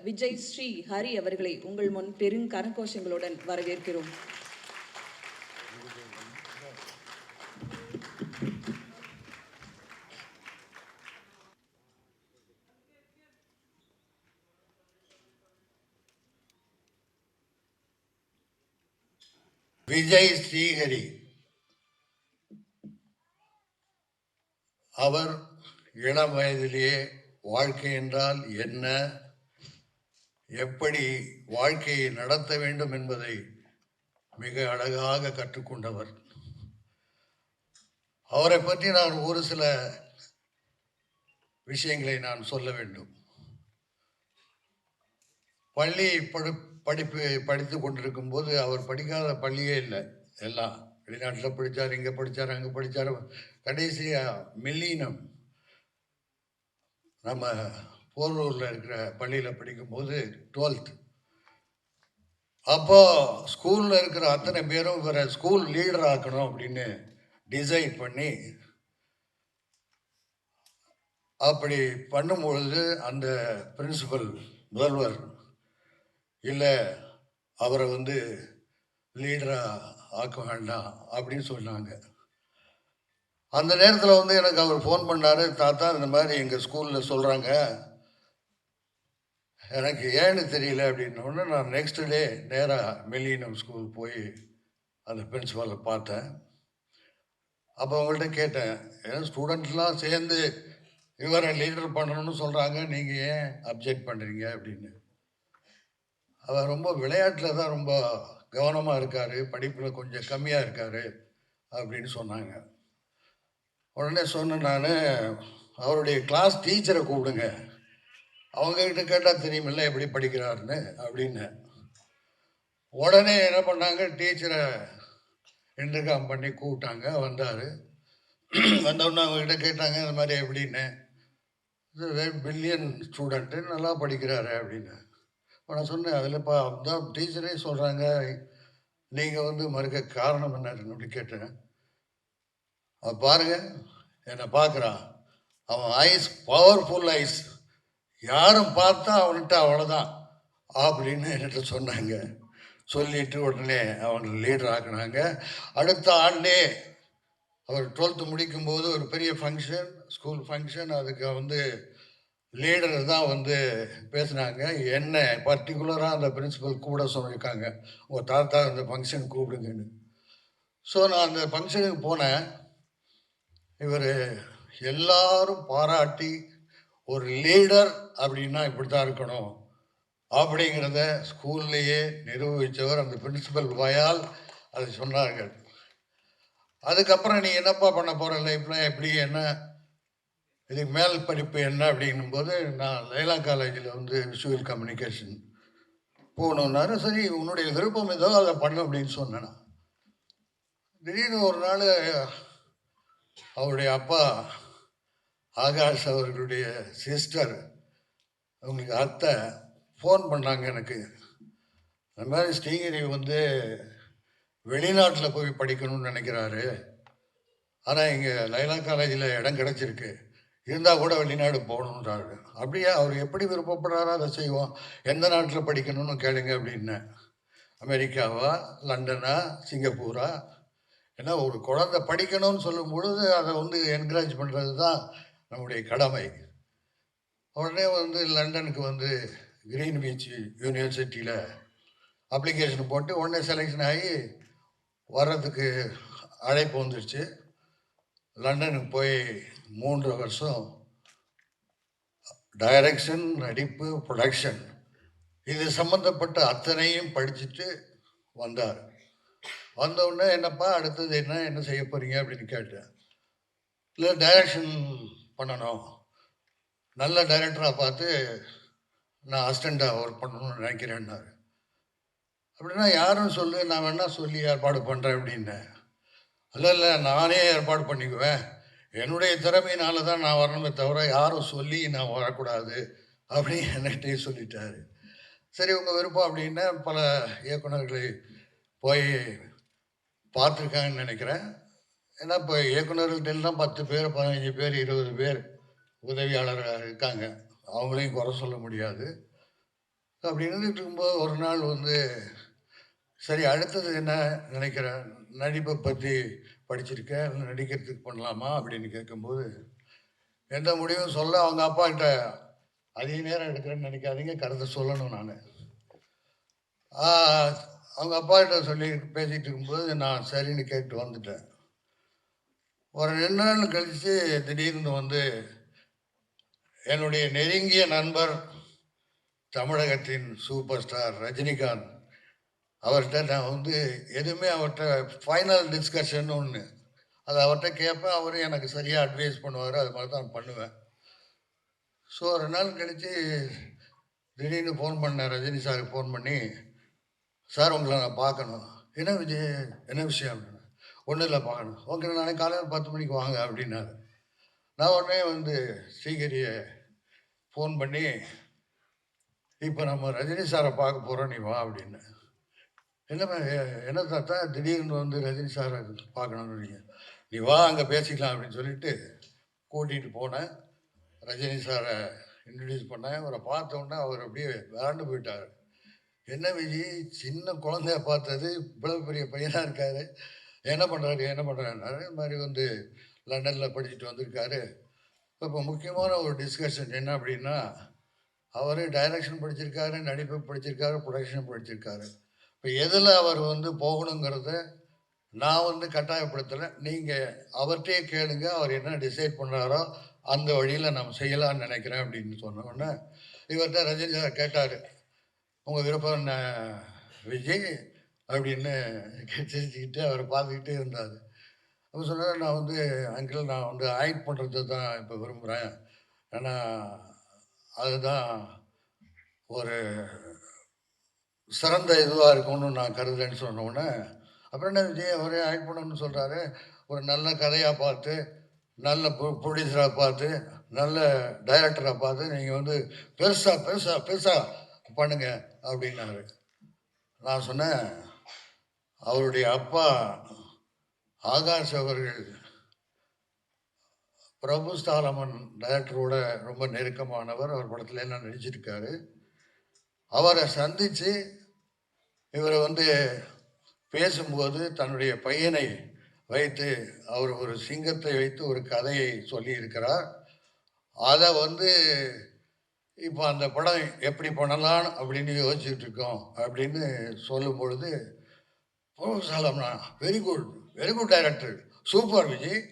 விஜய் ஸ்ரீ ஹரி அவர்களை உங்கள் முன் பெருங்கரகோஷங்களுடன் வரவேற்கிறோம். விஜய் ஸ்ரீஹரி அவர் இளம் வயதிலேயே வாழ்க்கை என்றால் என்ன, எப்படி வாழ்க்கையை நடத்த வேண்டும் என்பதை மிக அழகாக கற்றுக்கொண்டவர். அவரை பற்றி நான் ஒரு சில விஷயங்களை நான் சொல்ல வேண்டும். பள்ளி படிப்பு படித்து கொண்டிருக்கும் போது அவர் படிக்காத பள்ளியே இல்லை. எல்லாம் வெளிநாட்டில் படித்தார், இங்கே படித்தார், அங்கே படித்தார். கடைசியாக மில்லினம் நம்ம போரூரில் இருக்கிற பள்ளியில் படிக்கும்போது 12th அப்போ ஸ்கூலில் இருக்கிற அத்தனை பேரும் இவரை ஸ்கூல் லீடர் ஆக்கணும் அப்படின்னு டிசைட் பண்ணி அப்படி பண்ணும்பொழுது அந்த பிரின்சிபல் முதல்வர் இல்லை அவரை லீடராக ஆக்க வேண்டாம் அப்படின்னு சொன்னாங்க. அந்த நேரத்தில் எனக்கு அவர் ஃபோன் பண்ணார், தாத்தா இந்த மாதிரி எங்கள் ஸ்கூலில் சொல்கிறாங்க, எனக்கு ஏன்னு தெரியல அப்படின்னோடனே நான் நெக்ஸ்ட் டே நேராக மில்லினம் ஸ்கூல் போய் அந்த பிரின்சிபாலை பார்த்தேன். அப்போ அவங்கள்ட்ட கேட்டேன், ஏன் ஸ்டூடெண்ட்லாம் சேர்ந்து இவரை லீடர் பண்ணணும்னு சொல்கிறாங்க, நீங்கள் ஏன் அப்ஜெக்ட் பண்ணுறீங்க அப்படின்னு. அவர் ரொம்ப விளையாட்டில் தான் ரொம்ப கவனமாக இருக்கார், படிப்பில் கொஞ்சம் கம்மியாக இருக்கார் அப்படின்னு சொன்னாங்க. உடனே சொன்னேன் நான், அவருடைய கிளாஸ் டீச்சரை கூப்பிடுங்க, அவங்ககிட்ட கேட்டால் தெரியுமில்ல எப்படி படிக்கிறாருன்னு அப்படின்னு. உடனே என்ன பண்ணாங்க, டீச்சரை இன்டர்காம் பண்ணி கூப்பிட்டாங்க. வந்தார். வந்தவுடனே அவங்ககிட்ட கேட்டாங்க இந்த மாதிரி எப்படின்னு. பில்லியன் ஸ்டூடெண்ட்டு, நல்லா படிக்கிறாரு அப்படின்னு. நான் சொன்னேன், அதில் தான் டீச்சரே சொல்கிறாங்க, நீங்கள் மறுக்க காரணம் என்னன்னு அப்படி கேட்டேன். அவன் பாருங்க என்னை பார்க்குறான், அவன் ஐஸ் பவர்ஃபுல் ஐஸ், யாரும் பார்த்தா அவன்கிட்ட அவ்வளோதான் அப்படின்னு என்கிட்ட சொன்னாங்க. சொல்லிட்டு உடனே அவனை லீடர் ஆக்கினாங்க. அடுத்த ஆண்டே அவர் 12th முடிக்கும்போது ஒரு பெரிய ஃபங்க்ஷன், ஸ்கூல் ஃபங்க்ஷன், அதுக்கு லீடர் தான் பேசினாங்க. என்ன பர்டிகுலராக அந்த பிரின்சிபல் கூட சொல்லியிருக்காங்க, உங்கள் தாத்தா அந்த ஃபங்க்ஷன் கூப்பிடுங்கன்னு. ஸோ நான் அந்த ஃபங்க்ஷனுக்கு போனேன். இவர் எல்லாரும் பாராட்டி ஒரு லீடர் அப்படின்னா இப்படி தான் இருக்கணும் அப்படிங்கிறத ஸ்கூல்லையே நிரூபித்தவர் அந்த பிரின்சிபல் வாயால் அதை சொன்னார்கள். அதுக்கப்புறம் நீ என்னப்பா பண்ண போகிற லைஃப்பில், எப்படி என்ன இதுக்கு மேல் படிப்பு என்ன அப்படிங்கும்போது, நான் லைலா காலேஜில் விஷுவல் கம்யூனிகேஷன் போகணுன்னாரு. சரி உன்னுடைய விருப்பம் ஏதோ அதை பண்ண அப்படின்னு சொன்னேன். திடீர்னு ஒரு நாள் அவருடைய அப்பா ஆகாஷ் அவர்களுடைய சிஸ்டர், அவங்களுக்கு அத்தை ஃபோன் பண்ணாங்க எனக்கு. அந்த மாதிரி ஸ்ரீகிரி வெளிநாட்டில் போய் படிக்கணும்னு நினைக்கிறாரு, ஆனால் இங்கே லைலா காலேஜில் இடம் கிடச்சிருக்கு, இருந்தால் கூட வெளிநாடு போகணுன்றாரு. அப்படியே அவர் எப்படி விருப்பப்படுறாரோ அதை செய்வோம், எந்த நாட்டில் படிக்கணும்னு கேளுங்க அப்படின்னேன். அமெரிக்காவா, லண்டனா, சிங்கப்பூரா? ஏன்னா ஒரு குழந்தை படிக்கணும்னு சொல்லும் பொழுது அதை என்கரேஜ் பண்ணுறது தான் நம்முடைய கடமை. உடனே லண்டனுக்கு கிரீன்விச் யூனிவர்சிட்டியில் அப்ளிகேஷன் போட்டு உடனே செலெக்ஷன் ஆகி வர்றதுக்கு அழைப்பு வந்துடுச்சு. லண்டனுக்கு போய் 3 வருஷம் டைரக்ஷன், நடிப்பு, ப்ரொடக்ஷன் இது சம்மந்தப்பட்ட அத்தனையும் படிச்சுட்டு வந்தார். வந்தவுடனே என்னப்பா அடுத்தது என்ன செய்ய போகிறீங்க அப்படின்னு கேட்டேன். இல்லை டைரக்ஷன் பண்ணணும், நல்ல டைரக்டராக பார்த்து நான் அசிஸ்டண்ட்டாக ஒர்க் பண்ணணும்னு நினைக்கிறேன்னாரு. அப்படின்னா யாரும் சொல்லு, நான் வேணா சொல்லி ஏற்பாடு பண்ணுறேன் அப்படின்னேன். இல்லை நானே ஏற்பாடு பண்ணிக்குவேன், என்னுடைய திறமையினால தான் நான் வரணுமே தவிர யாரும் சொல்லி நான் வரக்கூடாது அப்படின்னு என்கிட்டே சொல்லிட்டாரு. சரி உங்கள் விருப்பம் அப்படின்னா பல இயக்குநர்களை போய் பார்த்துருக்காங்கன்னு நினைக்கிறேன். ஏன்னா இப்போ இயக்குநர்கள்ட்டெல்லாம் 10 பேர், 15 பேர், 20 பேர் உதவியாளராக இருக்காங்க, அவங்களையும் குறை சொல்ல முடியாது. அப்படி இருந்துட்டு இருக்கும்போது ஒரு நாள் வந்து சரி அடுத்தது என்ன நினைக்கிறேன், நடிப்பை பற்றி படிச்சிருக்கேன், இல்லை நடிக்கிறதுக்கு பண்ணலாமா அப்படின்னு கேட்கும்போது எந்த முடிவும் சொல்ல அவங்க அப்பா கிட்ட அதிக நேரம் எடுக்கிறேன்னு நினைக்காதீங்க, கருத்தை சொல்லணும் நான். அவங்க அப்பா கிட்ட சொல்லி பேசிகிட்டு இருக்கும்போது நான் சரின்னு கேட்டு வந்துட்டேன். ஒரு 2 நாள் கழித்து திடீர்னு வந்து என்னுடைய நெருங்கிய நண்பர், தமிழகத்தின் சூப்பர் ஸ்டார் ரஜினிகாந்த் அவர்கிட்ட நான் வந்து எதுவுமே அவர்கிட்ட ஃபைனல் டிஸ்கஷன் ஒன்று, அதை அவர்கிட்ட கேட்பேன், அவரும் எனக்கு சரியாக அட்வைஸ் பண்ணுவார், அது மாதிரி தான் பண்ணுவேன். ஸோ 2 நாள் கழித்து திடீர்னு ஃபோன் பண்ணேன், ரஜினி சாருக்கு ஃபோன் பண்ணி, சார் உங்களை நான் பார்க்கணும். என்ன விஜய், என்ன விஷயம் அப்படின்னா, ஒன்றும் இல்லை பார்க்கணும். ஓகே நாளைக்கு காலையில் 10 மணிக்கு வாங்க அப்படின்னாரு. நான் உடனே வந்து ஸ்ரீகிரியை ஃபோன் பண்ணி, இப்போ நம்ம ரஜினி சாரை பார்க்க போகிறோம், நீ வா அப்படின்னு. என்ன தாத்தா திடீர்னு வந்து ரஜினி சாரை பார்க்கணும்னு நீ வா அங்கே பேசிக்கலாம் அப்படின்னு சொல்லிட்டு கூட்டிகிட்டு போனேன். ரஜினி சாரை இன்ட்ரடியூஸ் பண்ணேன். அவரை பார்த்த உடனே அவர் அப்படியே விளாண்டு போயிட்டார். என்ன விஜய், சின்ன குழந்தைய பார்த்தது இவ்வளோ பெரிய பையனாக இருக்காரு, என்ன பண்ணுறாருன்னாரு. இது மாதிரி வந்து லண்டனில் படிச்சுட்டு வந்திருக்காரு. இப்போ முக்கியமான ஒரு டிஸ்கஷன் என்ன அப்படின்னா, அவர் டைரக்ஷன் படிச்சிருக்காரு, நடிப்பு படிச்சிருக்காரு, ப்ரொடக்ஷன் படிச்சிருக்காரு. இப்போ எதில் அவர் வந்து போகணுங்கிறத நான் வந்து கட்டாயப்படுத்தலை, நீங்கள் அவர்கிட்டயே கேளுங்க, அவர் என்ன டிசைட் பண்ணுறாரோ அந்த வழியில் நம்ம செய்யலாம்னு நினைக்கிறேன் அப்படின்னு சொன்ன உடனே இவர்கிட்ட ரஜினி சார் கேட்டார், உங்கள் விருப்பம் என்ன விஜய் அப்படின்னு சிரிச்சுக்கிட்டு அவரை பார்த்துக்கிட்டே இருந்தார். அப்போ சொன்னார், நான் வந்து அங்கிள் நான் வந்து ஆக்ட் பண்ணுறது தான் இப்போ விரும்புகிறேன், ஏன்னா அதுதான் ஒரு சிறந்த இதுவாக இருக்கும்னு நான் கருதுறேன்னு சொன்ன உடனே, அப்புறம் என்ன விஜய் அவரே ஆக்ட் பண்ணணும்னு சொல்கிறாரு, ஒரு நல்ல கதையாக பார்த்து, நல்ல ப்ரொடியூசராக பார்த்து, நல்ல டைரக்டராக பார்த்து நீங்கள் வந்து பெருசாக பண்ணுங்க அப்படின்னாரு. நான் சொன்னேன், அவருடைய அப்பா ஆகாஷ் அவர்கள் பிரபு ஸ்தாலமன் டைரக்டரோட ரொம்ப நெருக்கமானவர், அவர் படத்துல எல்லாம் நடிச்சிருக்காரு. அவரை சந்தித்து இவரை வந்து பேசும்போது தன்னுடைய பையனை வைத்து அவர் ஒரு சிங்கத்தை வைத்து ஒரு கதையை சொல்லியிருக்கிறார். அதை வந்து இப்போ அந்த படம் எப்படி பண்ணலாம் அப்படின்னு யோசிச்சுட்டு இருக்கோம் அப்படின்னு சொல்லும் பொழுது, சாலம்னா very good director, super Vijay,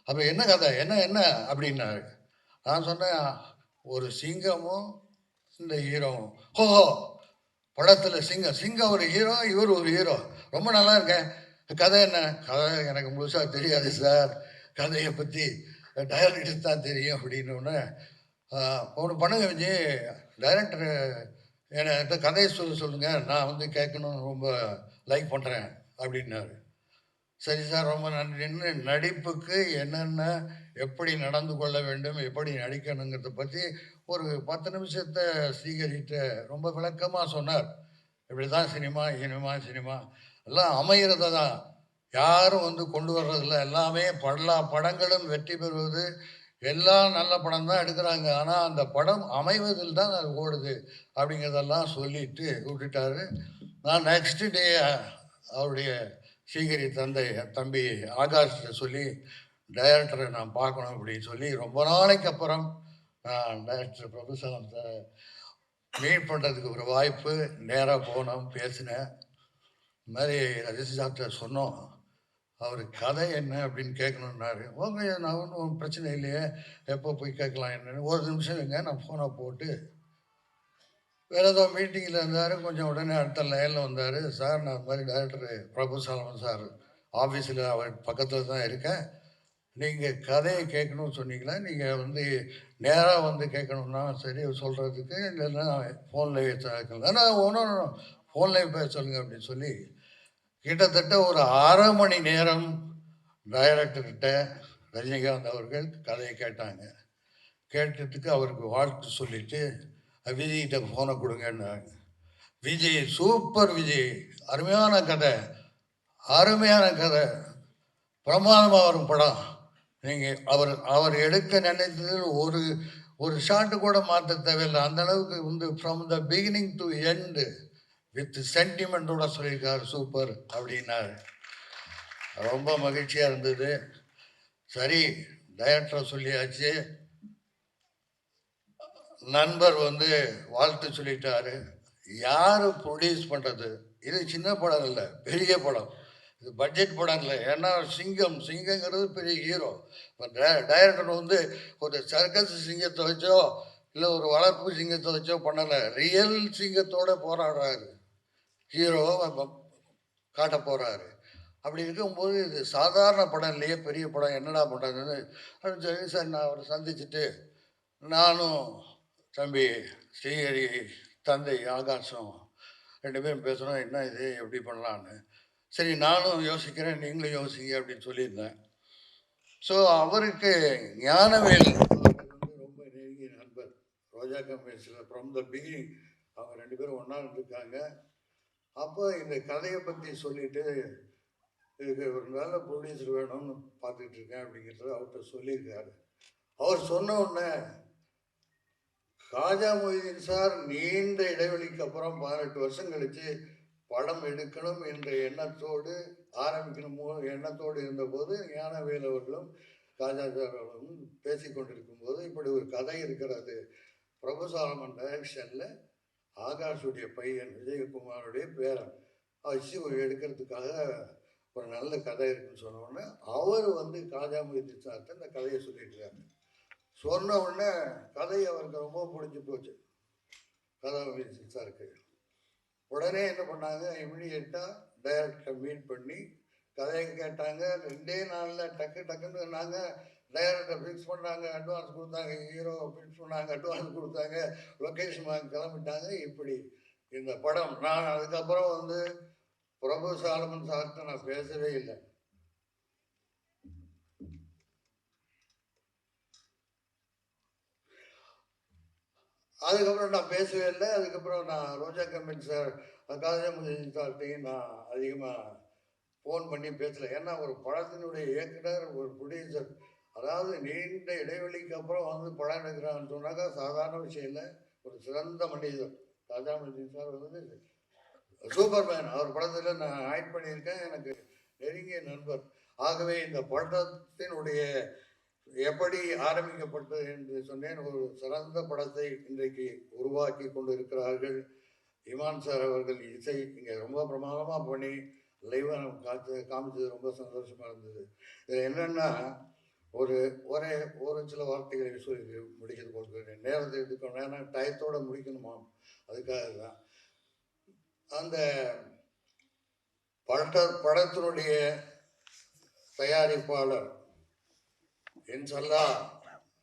அப்போ என்ன கதை என்ன அப்படின்னாரு. நான் சொன்னேன், ஒரு சிங்கமும் இந்த ஹீரோவும், ஓஹோ படத்தில் சிங்கம் ஒரு ஹீரோ, இவர் ஒரு ஹீரோ, ரொம்ப நல்லா இருக்கேன், கதை என்ன? கதை எனக்கு முழுசாக தெரியாது சார், கதையை பற்றி டைரக்டர் தான் தெரியும் அப்படின்னு. ஒன்று பண்ணுங்க விஜய், டைரக்டர் என்கிட்ட கதையை சொல்லுங்கள், நான் வந்து கேட்கணும்னு ரொம்ப லைக் பண்ணுறேன் அப்படின்னாரு. சரி சார் ரொம்ப நன்றின்னு நடிப்புக்கு என்னென்ன எப்படி நடந்து கொள்ள வேண்டும், எப்படி நடிக்கணுங்கிறத பற்றி ஒரு 10 நிமிஷத்தை ஸ்ரீகரிட்ட ரொம்ப விளக்கமாக சொன்னார். இப்படி தான் சினிமா எல்லாம் அமைகிறத தான், யாரும் வந்து கொண்டு வர்றதில்ல, எல்லாமே படங்களும் வெற்றி பெறுவது, எல்லாம் நல்ல படம் தான் எடுக்கிறாங்க, ஆனால் அந்த படம் அமைவதில் தான் அது ஓடுது அப்படிங்கிறதெல்லாம் சொல்லிட்டு விட்டுட்டாரு. நான் நெக்ஸ்ட் டே அவருடைய ஸ்ரீகிரி தம்பி ஆகாஷ்கிட்ட சொல்லி டைரக்டரை நான் பார்க்கணும் அப்படின்னு சொல்லி ரொம்ப நாளைக்கு அப்புறம் நான் டைரக்டர் பிரபுசாலத்தை மீட் பண்ணுறதுக்கு ஒரு வாய்ப்பு, நேராக போனோம், பேசினேன். இந்த மாதிரி ரஜினி சார்கிட்ட சொன்னோம், அவர் கதை என்ன அப்படின்னு கேட்கணுன்னாரு. ஓகே நான் ஒன்றும் பிரச்சனை இல்லையே, எப்போ போய் கேட்கலாம் என்னன்னு. ஒரு நிமிஷம் இல்லைங்க, நான் ஃபோனை போட்டு வேறு ஏதோ மீட்டிங்கில் இருந்தார், கொஞ்சம் உடனே அடுத்த லைனில் வந்தார். சார் நான் இந்த மாதிரி டைரக்டர் பிரபுசாலமன் சார் ஆஃபீஸில் அவர் பக்கத்தில் தான் இருக்கேன், நீங்கள் கதையை கேட்கணும்னு சொன்னீங்களா, நீங்கள் வந்து நேராக வந்து கேட்கணும்னா சரி சொல்கிறதுக்கு, இல்லைன்னா ஃபோனில் கேட்கலாம், ஒன்றும் ஃபோன்லேயே பேச சொல்லுங்கள் அப்படின்னு சொல்லி கிட்டத்தட்ட ஒரு 1/2 மணி நேரம் டைரக்டர்கிட்ட ரஜினிகாந்த் அவர்கள் கதையை கேட்டாங்க. கேட்டதுக்கு அவருக்கு வாழ்த்து சொல்லிட்டு விஜய்கிட்ட ஃபோனை கொடுங்கன்னாங்க. விஜய் சூப்பர் விஜய், அருமையான கதை, பிரமாதமாக வரும் படம், நீங்கள் அவர் எடுக்க நினைத்ததில் ஒரு ஷாட்டு கூட மாற்ற தேவையில்லை. அந்த அளவுக்கு வந்து from the beginning to end with சென்டிமெண்ட்டோட சொல்லியிருக்காரு. சூப்பர் அப்படின்னாரு. ரொம்ப மகிழ்ச்சியாக இருந்தது. சரி, டைரக்டர் சொல்லியாச்சு, நண்பர் வந்து வாழ்த்து சொல்லிட்டாரு. யார் ப்ரொடியூஸ் பண்ணுறது? இது சின்ன படம் இல்லை, பெரிய படம். இது பட்ஜெட் படம் இல்லை. ஏன்னா சிங்கங்கிறது பெரிய ஹீரோ. இப்போ டைரக்டர் வந்து ஒரு சர்க்கஸ் சிங்கத்தை வச்சோ இல்லை ஒரு வளர்ப்பு சிங்கத்தை வச்சோ பண்ணலை. ரியல் சிங்கத்தோட போராடுறாரு ஹீரோ, காட்ட போகிறாரு. அப்படி இருக்கும்போது இது சாதாரண படம் இல்லையே, பெரிய படம், என்னடா பண்ணுறதுன்னு சரி சார் நான் அவரை சந்திச்சுட்டு, நானும் தம்பி ஸ்ரீஹரி, தந்தை ஆகாஷம் 2 பேரும் பேசுகிறோம். என்ன இது எப்படி பண்ணலான்னு. சரி நானும் யோசிக்கிறேன், நீங்களும் யோசிங்க அப்படின்னு சொல்லியிருந்தேன். ஸோ அவருக்கு ஞானவேல் வந்து ரொம்ப நெருங்கிய நண்பர். ரோஜா கம்பெனிஸில் ஃப்ரம் த பிகினிங் அவங்க 2 பேரும் ஒன்றா இருந்திருக்காங்க. அப்போ இந்த கதையை பற்றி சொல்லிட்டு, இதுக்கு ஒரு நல்ல ப்ரொடியூசர் வேணும்னு பார்த்துட்டு இருக்கேன் அப்படிங்கிறத அவர்கிட்ட சொல்லியிருக்காரு. அவர் சொன்ன உடனே, காஜா மொய்தீன் சார் நீண்ட இடைவெளிக்கு அப்புறம் 18 வருஷம் கழித்து படம் எடுக்கணும் என்ற எண்ணத்தோடு எண்ணத்தோடு இருந்தபோது ஞானவேல் அவர்களும் காஜா சார் அவர்களும் பேசி கொண்டிருக்கும் போது, இப்படி ஒரு கதை இருக்கிறது, பிரபு சாலமன் டைரக்ஷனில் ஆகாஷுடைய பையன் விஜயகுமாருடைய பேரன் வச்சு எடுக்கிறதுக்காக ஒரு நல்ல கதை இருக்குன்னு சொன்ன உடனே அவர் வந்து காஜா மொய்தீன் சார்கிட்ட இந்த கதையை சொல்லிட்டுருக்காங்க. சொன்ன உடனே கதை அவருக்கு ரொம்ப பிடிச்சி போச்சு காஜா மொய்தீன் சாருக்கு. உடனே என்ன பண்ணாங்க, இமிடியேட்டாக டைரக்டரை மீட் பண்ணி கதையை கேட்டாங்க. 2 நாளில் டக்குன்னு நாங்கள் டைரக்டரை ஃபிக்ஸ் பண்ணாங்க, அட்வான்ஸ் கொடுத்தாங்க, ஹீரோ ஃபிக்ஸ் பண்ணாங்க, அட்வான்ஸ் கொடுத்தாங்க, லொக்கேஷன் வாங்கி கிளம்பிட்டாங்க. இப்படி இந்த படம் நான் அதுக்கப்புறம் வந்து பிரபு சாலமன் சார்கிட்ட நான் பேசவே இல்லை. அதுக்கப்புறம் நான் பேசவே இல்லை. அதுக்கப்புறம் நான் ரோஜா கம்பெனி சார், காஜா மொய்தீன் சார்கிட்டையும் நான் அதிகமாக ஃபோன் பண்ணி பேசலை. ஏன்னா ஒரு படத்தினுடைய இயக்குனர், ஒரு ப்ரொடியூசர், அதாவது நீண்ட இடைவெளிக்கு அப்புறம் வந்து படம் எடுக்கிறான்னு சொன்னாக்கா சாதாரண விஷயம் இல்லை. ஒரு சிறந்த மனிதர் காஜா மொய்தீன் சார் வந்து சூப்பர்மேன் அவர் படத்தில் நான் ஆக்ட் பண்ணியிருக்கேன். எனக்கு நெருங்கிய நண்பர். ஆகவே இந்த படத்தினுடைய எப்படி ஆரம்பிக்கப்பட்டது என்று சொன்னேன். ஒரு சிறந்த படத்தை இன்றைக்கு உருவாக்கி கொண்டு இருக்கிறார்கள். இமான் சார் அவர்கள் இசை இங்கே ரொம்ப பிரமாதமாக பண்ணி லைவாக நம்ம காமிச்சது ரொம்ப சந்தோஷமாக இருந்தது. இதில் என்னென்னா ஒரு சில வார்த்தைகளை சொல்லி முடிக்கிறது கொடுக்குறேன். நேரத்தை எடுத்துக்கணும், ஏன்னா டயத்தோடு முடிக்கணுமா, அதுக்காக தான். அந்த படத்தினுடைய தயாரிப்பாளர் இன்ஷல்லா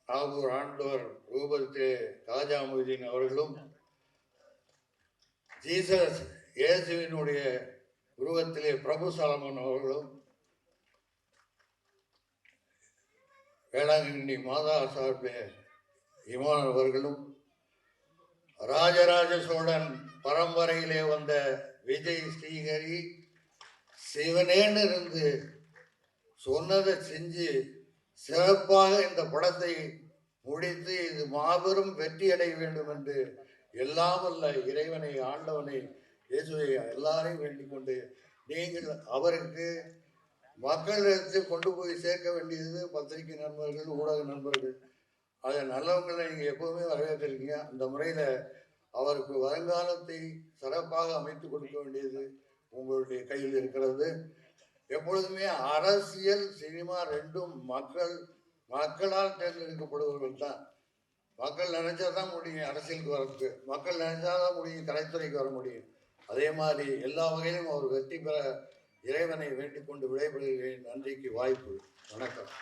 நாகூர் ஆண்டவர் ரூபத்திலே காஜா மொய்தீன் அவர்களும், ஜீசஸ் இயேசுவினுடைய உருவத்திலே பிரபு சாலமன் அவர்களும், வேளாங்கண்ணி மாதா சார்பே இமான் அவர்களும், ராஜராஜ சோழன் பரம்பரையிலே வந்த விஜய் ஸ்ரீஹரி சிவனேன்னு இருந்து சொன்னதை செஞ்சு சிறப்பாக இந்த படத்தை முடித்து இது மாபெரும் வெற்றி அடைய வேண்டும் என்று எல்லாம் வல்ல இறைவனை, ஆண்டவனை, இயேசுவை எல்லாரையும் வேண்டிக் கொண்டு, நீங்கள் அவருக்கு மக்களிடத்தில் கொண்டு போய் சேர்க்க வேண்டியது பத்திரிகை நண்பர்கள், ஊடக நண்பர்கள். அதை நல்லவங்களை நீங்கள் எப்போதுமே வரவேற்றிருக்கீங்க. அந்த முறையில் அவருக்கு வருங்காலத்தை சிறப்பாக அமைத்து கொடுக்க வேண்டியது உங்களுடைய கையில் இருக்கிறது. எப்பொழுதுமே அரசியல், சினிமா ரெண்டும் மக்களால் தேர்ந்தெடுக்கப்படுபவர்கள் தான். மக்கள் நினைச்சா தான் முடியும் அரசியலுக்கு வர்றதுக்கு, மக்கள் நினைச்சாதான் முடியும் கலைத்துறைக்கு வர முடியும். அதே மாதிரி எல்லா வகையிலும் அவர் வெற்றி பெற இறைவனை வேண்டிக் கொண்டு விடைபெறுகிறேன். நன்றிக்கு வாய்ப்பு. வணக்கம்.